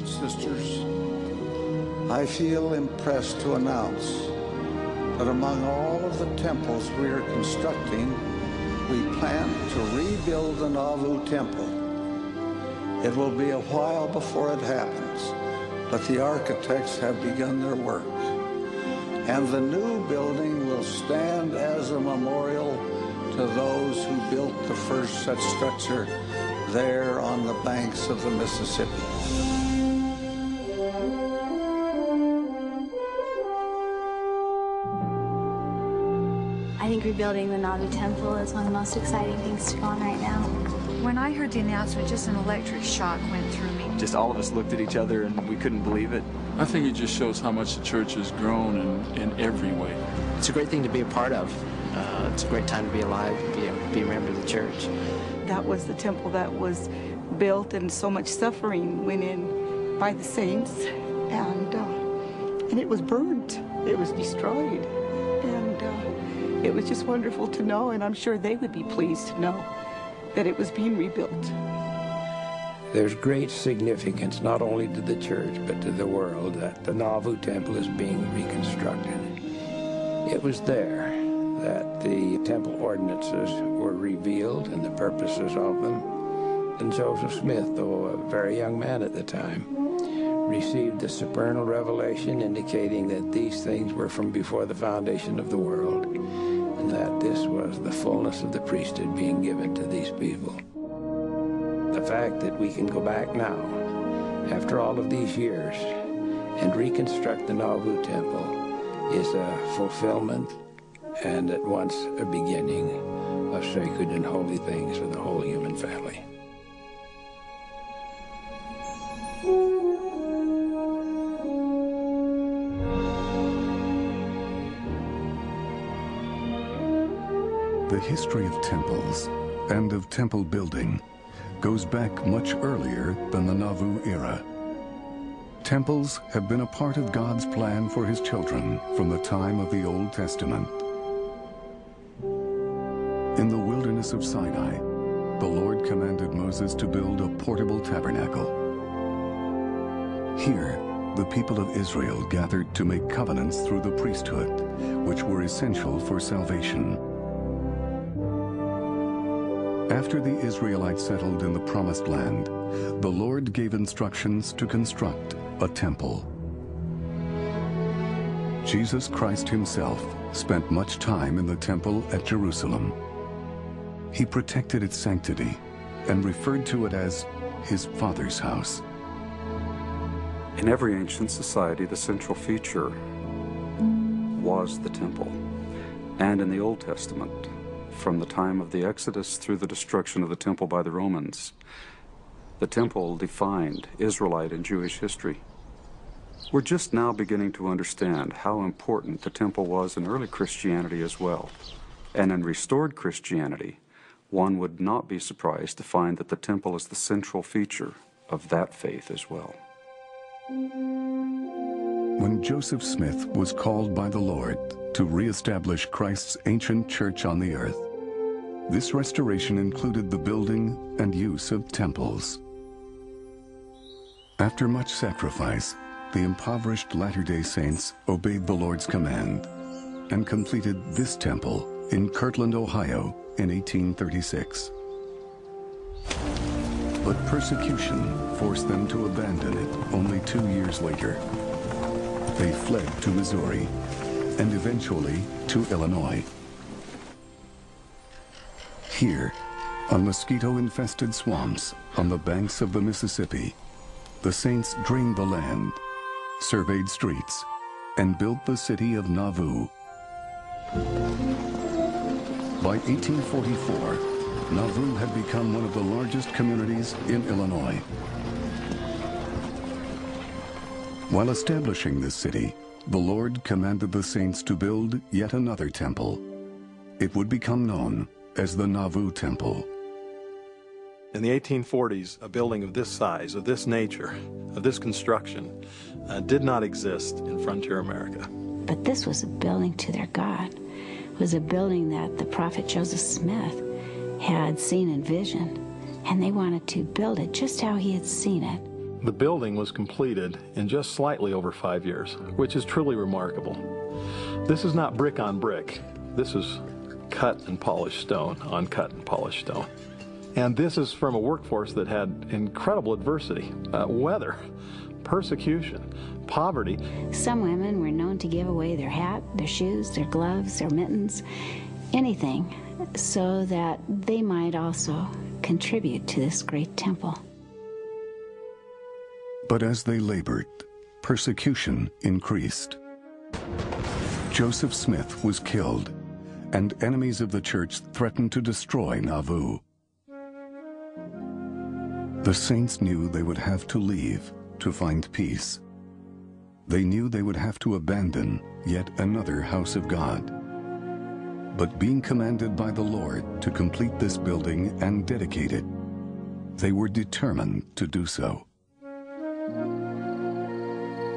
sisters, I feel impressed to announce that among all of the temples we are constructing, we plan to rebuild the Nauvoo Temple. It will be a while before it happens, but the architects have begun their work. And the new building will stand as a memorial to those who built the first such structure there on the banks of the Mississippi. I think rebuilding the Nauvoo Temple is one of the most exciting things to go on right now. When I heard the announcement, just an electric shock went through me. Just all of us looked at each other and we couldn't believe it. I think it just shows how much the church has grown in every way. It's a great thing to be a part of. It's a great time to be alive, be a member of the church. That was the temple that was built, and so much suffering went in by the saints, and it was burnt. It was destroyed, and it was just wonderful to know, and I'm sure they would be pleased to know that it was being rebuilt. There's great significance not only to the church but to the world that the Nauvoo Temple is being reconstructed. It was there that the temple ordinances were revealed and the purposes of them. And Joseph Smith, though a very young man at the time, received the supernal revelation indicating that these things were from before the foundation of the world, and that this was the fullness of the priesthood being given to these people. The fact that we can go back now, after all of these years, and reconstruct the Nauvoo Temple is a fulfillment and at once a beginning of sacred and holy things for the whole human family. The history of temples and of temple building goes back much earlier than the Nauvoo era. Temples have been a part of God's plan for his children from the time of the Old Testament. In the wilderness of Sinai, the Lord commanded Moses to build a portable tabernacle. Here, the people of Israel gathered to make covenants through the priesthood, which were essential for salvation. After the Israelites settled in the Promised Land, the Lord gave instructions to construct a temple. Jesus Christ himself spent much time in the temple at Jerusalem. He protected its sanctity and referred to it as his Father's house. In every ancient society, the central feature was the temple. And in the Old Testament, from the time of the Exodus through the destruction of the temple by the Romans, the temple defined Israelite and Jewish history. We're just now beginning to understand how important the temple was in early Christianity as well. And in restored Christianity, one would not be surprised to find that the temple is the central feature of that faith as well. When Joseph Smith was called by the Lord to reestablish Christ's ancient church on the earth, this restoration included the building and use of temples. After much sacrifice, the impoverished Latter-day Saints obeyed the Lord's command and completed this temple in Kirtland, Ohio in 1836. But persecution forced them to abandon it only 2 years later. They fled to Missouri and eventually to Illinois. Here, on mosquito-infested swamps on the banks of the Mississippi, the Saints drained the land, surveyed streets, and built the city of Nauvoo. By 1844, Nauvoo had become one of the largest communities in Illinois. While establishing this city, the Lord commanded the Saints to build yet another temple. It would become known as the Nauvoo Temple. In the 1840s, a building of this size, of this nature, of this construction, did not exist in frontier America. But this was a building to their God. It was a building that the prophet Joseph Smith had seen in vision, and they wanted to build it just how he had seen it. The building was completed in just slightly over 5 years, which is truly remarkable. This is not brick on brick. This is cut and polished stone on cut and polished stone. And this is from a workforce that had incredible adversity, weather, persecution, poverty. Some women were known to give away their hat, their shoes, their gloves, their mittens, anything, so that they might also contribute to this great temple. But as they labored, persecution increased. Joseph Smith was killed, and enemies of the church threatened to destroy Nauvoo. The saints knew they would have to leave to find peace. They knew they would have to abandon yet another house of God. But being commanded by the Lord to complete this building and dedicate it, they were determined to do so.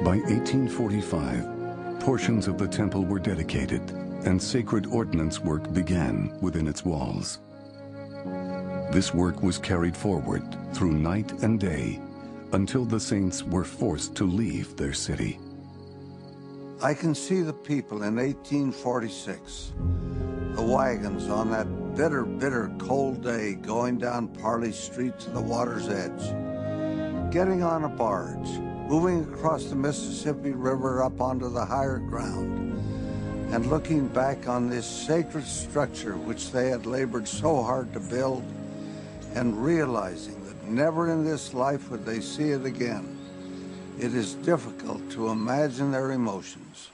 By 1845, portions of the temple were dedicated, and sacred ordinance work began within its walls. This work was carried forward through night and day until the saints were forced to leave their city. I can see the people in 1846, the wagons on that bitter, bitter cold day going down Parley Street to the water's edge, getting on a barge, moving across the Mississippi River up onto the higher ground, and looking back on this sacred structure which they had labored so hard to build, and realizing that never in this life would they see it again. It is difficult to imagine their emotions.